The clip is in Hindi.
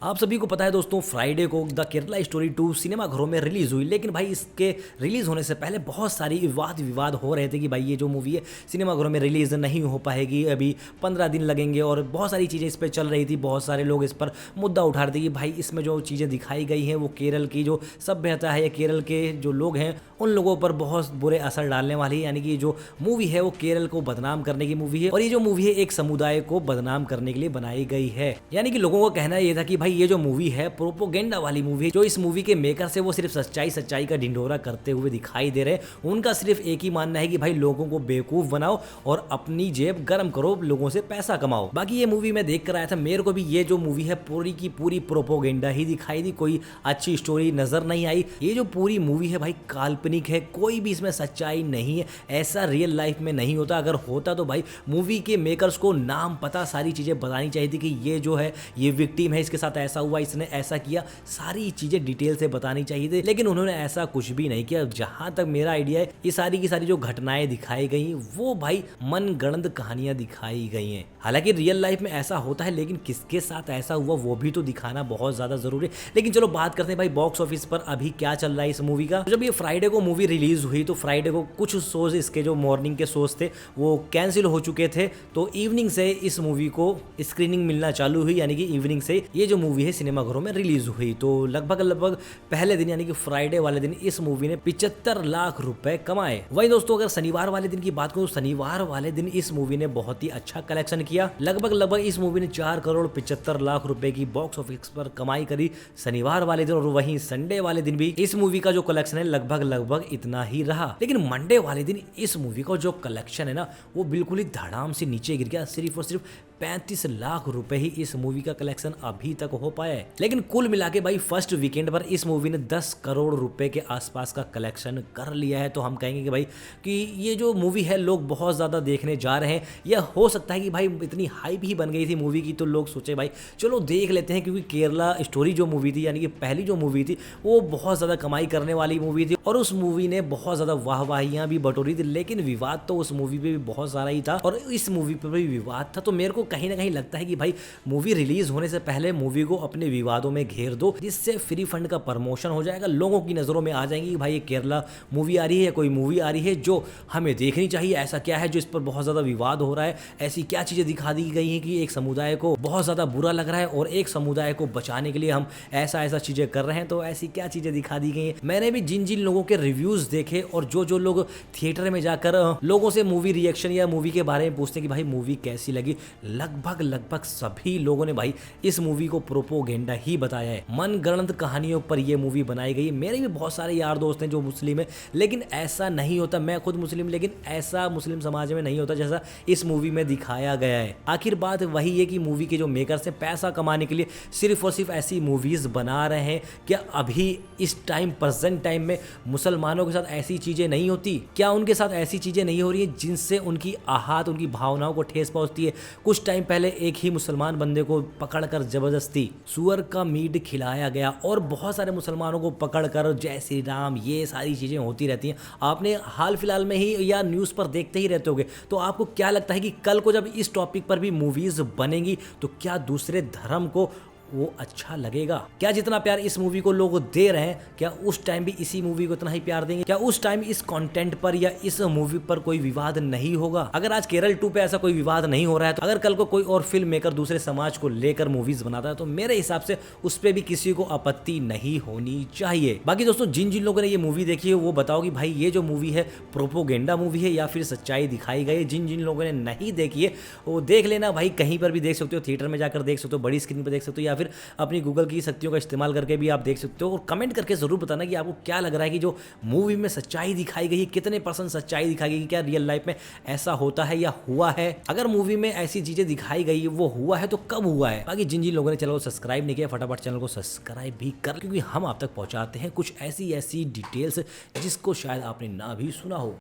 आप सभी को पता है दोस्तों, फ्राइडे को द केरला स्टोरी 2 सिनेमा घरों में रिलीज हुई, लेकिन भाई इसके रिलीज होने से पहले बहुत सारी वाद विवाद हो रहे थे कि भाई ये जो मूवी है सिनेमा घरों में रिलीज नहीं हो पाएगी, अभी 15 दिन लगेंगे और बहुत सारी चीज़ें इस पर चल रही थी। बहुत सारे लोग इस पर मुद्दा उठा रहे थे कि भाई इसमें जो चीज़ें दिखाई गई हैं वो केरल की जो सभ्यता है या केरल के जो लोग हैं उन लोगों पर बहुत बुरे असर डालने वाली है। यानी कि जो मूवी है वो केरल को बदनाम करने की मूवी है और ये जो मूवी है एक समुदाय को बदनाम करने के लिए बनाई गई है। यानी कि लोगों का कहना ये था कि भाई ये जो मूवी है प्रोपोगेंडा वाली मूवी है। जो इस मूवी के मेकर से वो सिर्फ सच्चाई का ढिंढोरा करते हुए दिखाई दे रहे हैं। उनका सिर्फ एक ही मानना है कि भाई लोगों को बेवकूफ बनाओ और अपनी जेब गर्म करो, लोगों से पैसा कमाओ। बाकी ये मूवी मैं देख कर आया था, मेरे को भी ये जो मूवी है पूरी की पूरी प्रोपोगेंडा ही दिखाई दी, कोई अच्छी स्टोरी नजर नहीं आई। ये जो पूरी मूवी है भाई काल्पनिक है, कोई भी इसमें सच्चाई नहीं है, ऐसा रियल लाइफ में नहीं होता। अगर होता तो भाई मूवी के मेकर्स को नाम पता सारी चीजें बतानी चाहिए थी कि ये जो है ये विक्टिम है, इसके साथ ऐसा हुआ, इसने ऐसा किया, सारी चीजें डिटेल से बतानी चाहिए थी, लेकिन उन्होंने ऐसा कुछ भी नहीं किया। जहां तक मेरा आइडिया है ये सारी की सारी जो घटनाएं दिखाई गई वो भाई मनगढ़ंत कहानियां दिखाई गई हैं। हालांकि रियल लाइफ में ऐसा होता है, लेकिन किसके साथ ऐसा हुआ वो भी तो दिखाना बहुत ज्यादा जरूरी है। लेकिन चलो बात करते हैं भाई बॉक्स ऑफिस पर अभी क्या चल रहा है इस मूवी का। जब ये फ्राइडे को मूवी रिलीज हुई तो फ्राइडे को कुछ शोज इसके जो मॉर्निंग के शोज थे वो कैंसिल हो चुके थे, तो इवनिंग से इस मूवी को स्क्रीनिंग मिलना चालू हुई। यानी कि इवनिंग से ये जो मूवी है सिनेमा घरों में रिलीज हुई। तो लगभग पहले दिन यानी कि फ्राइडे वाले दिन इस मूवी ने 75 लाख रुपए कमाए। वही दोस्तों अगर शनिवार वाले दिन की बात करूं, शनिवार वाले दिन इस मूवी ने बहुत ही अच्छा कलेक्शन किया। लगभग इस मूवी ने 4 करोड़ 75 लाख रुपए की बॉक्स ऑफिस पर कमाई करी शनिवार वाले दिन। और वहीं संडे वाले दिन भी इस मूवी का जो कलेक्शन है लगभग इतना ही रहा। लेकिन मंडे वाले दिन इस मूवी का जो कलेक्शन है ना वो बिल्कुल ही धड़ाम से नीचे गिर गया। सिर्फ और सिर्फ 35 लाख रुपए ही इस मूवी का कलेक्शन अभी तक हो पाया है। लेकिन कुल मिला के भाई फर्स्ट वीकेंड पर इस मूवी ने 10 करोड़ रुपए के आसपास का कलेक्शन कर लिया है। तो हम कहेंगे कि भाई कि ये जो मूवी है लोग बहुत ज्यादा देखने जा रहे हैं। यह हो सकता है कि भाई इतनी हाइप ही बन गई थी मूवी की तो लोग सोचे भाई चलो देख लेते हैं, क्योंकि केरला स्टोरी जो मूवी थी यानी कि पहली जो मूवी थी वो बहुत ज्यादा कमाई करने वाली मूवी थी और उस मूवी ने बहुत ज्यादा वाहवाहियां भी बटोरी थी। लेकिन विवाद तो उस मूवी पे भी बहुत सारा ही था और इस मूवी पे भी विवाद था। तो मेरे को कहीं ना कहीं लगता है कि भाई मूवी रिलीज होने से पहले मूवी को अपने विवादों में घेर दो, जिससे फ्री फंड का प्रमोशन हो जाएगा, लोगों की नजरों में आ जाएंगी कि भाई ये केरला मूवी आ रही है या कोई मूवी आ रही है जो हमें देखनी चाहिए। ऐसा क्या है जो इस पर बहुत ज्यादा विवाद हो रहा है, ऐसी क्या चीजें दिखा दी गई हैं कि एक समुदाय को बहुत ज्यादा बुरा लग रहा है और एक समुदाय को बचाने के लिए हम ऐसा चीजें कर रहे हैं। तो ऐसी क्या चीजें दिखा दी गई हैं। मैंने भी जिन जिन लोगों के रिव्यूज देखे और जो लोग थिएटर में जाकर लोगों से मूवी रिएक्शन या मूवी के बारे में पूछते हैं कि भाई मूवी कैसी लगी, लगभग सभी लोगों ने भाई इस मूवी को प्रोपोगेंडा ही बताया है। मनगढ़ंत कहानियों पर यह मूवी बनाई गई। मेरे भी बहुत सारे यार दोस्त हैं जो मुस्लिम है, लेकिन ऐसा नहीं होता। मैं खुद मुस्लिम, लेकिन ऐसा मुस्लिम समाज में नहीं होता जैसा इस मूवी में दिखाया गया है। आखिर बात वही है कि मूवी के जो मेकर्स हैं पैसा कमाने के लिए सिर्फ और सिर्फ ऐसी मूवीज बना रहे हैं। क्या अभी इस टाइम प्रेजेंट टाइम में मुसलमानों के साथ ऐसी चीजें नहीं होती? क्या उनके साथ ऐसी चीजें नहीं हो रही है जिनसे उनकी आहत, उनकी भावनाओं को ठेस पहुंचती है? कुछ टाइम पहले एक ही मुसलमान बंदे को पकड़कर जबरदस्ती सुअर का मीट खिलाया गया और बहुत सारे मुसलमानों को पकड़कर जय श्री राम, ये सारी चीजें होती रहती हैं। आपने हाल फिलहाल में ही या न्यूज पर देखते ही रहते होगे। तो आपको क्या लगता है कि कल को जब इस टॉपिक पर भी मूवीज बनेंगी तो क्या दूसरे धर्म को वो अच्छा लगेगा? क्या जितना प्यार इस मूवी को लोग दे रहे हैं क्या उस टाइम भी इसी मूवी को इतना ही प्यार देंगे? क्या उस टाइम इस कंटेंट पर या इस मूवी पर कोई विवाद नहीं होगा? अगर आज केरल 2 पे ऐसा कोई विवाद नहीं हो रहा है तो अगर कल को कोई और फिल्म मेकर दूसरे समाज को लेकर मूवीज बनाता है तो मेरे हिसाब से उस पर भी किसी को आपत्ति नहीं होनी चाहिए। बाकी दोस्तों जिन जिन लोगों ने ये मूवी देखी है वो बताओ कि भाई ये जो मूवी है प्रोपोगेंडा मूवी है या फिर सच्चाई दिखाई गई है। जिन जिन लोगों ने नहीं देखी है वो देख लेना भाई, कहीं पर भी देख सकते हो, थिएटर में जाकर देख सकते हो, बड़ी स्क्रीन पर देख सकते हो या फिर अपनी गूगल की शक्तियों का इस्तेमाल करके भी आप देख सकते हो। और कमेंट करके जरूर बताना कि आपको क्या लग रहा है कि जो मूवी में सच्चाई दिखाई गई है कितने % सच्चाई दिखाई गई, क्या रियल लाइफ में ऐसा होता है या हुआ है? अगर मूवी में ऐसी चीजें दिखाई गई वो हुआ है तो कब हुआ है? बाकी जिन जिन लोगों ने चैनल को सब्सक्राइब नहीं किया फटाफट चैनल को सब्सक्राइब भी कर, क्योंकि हम आप तक पहुंचाते हैं कुछ ऐसी डिटेल्स जिसको शायद आपने ना भी सुना हो।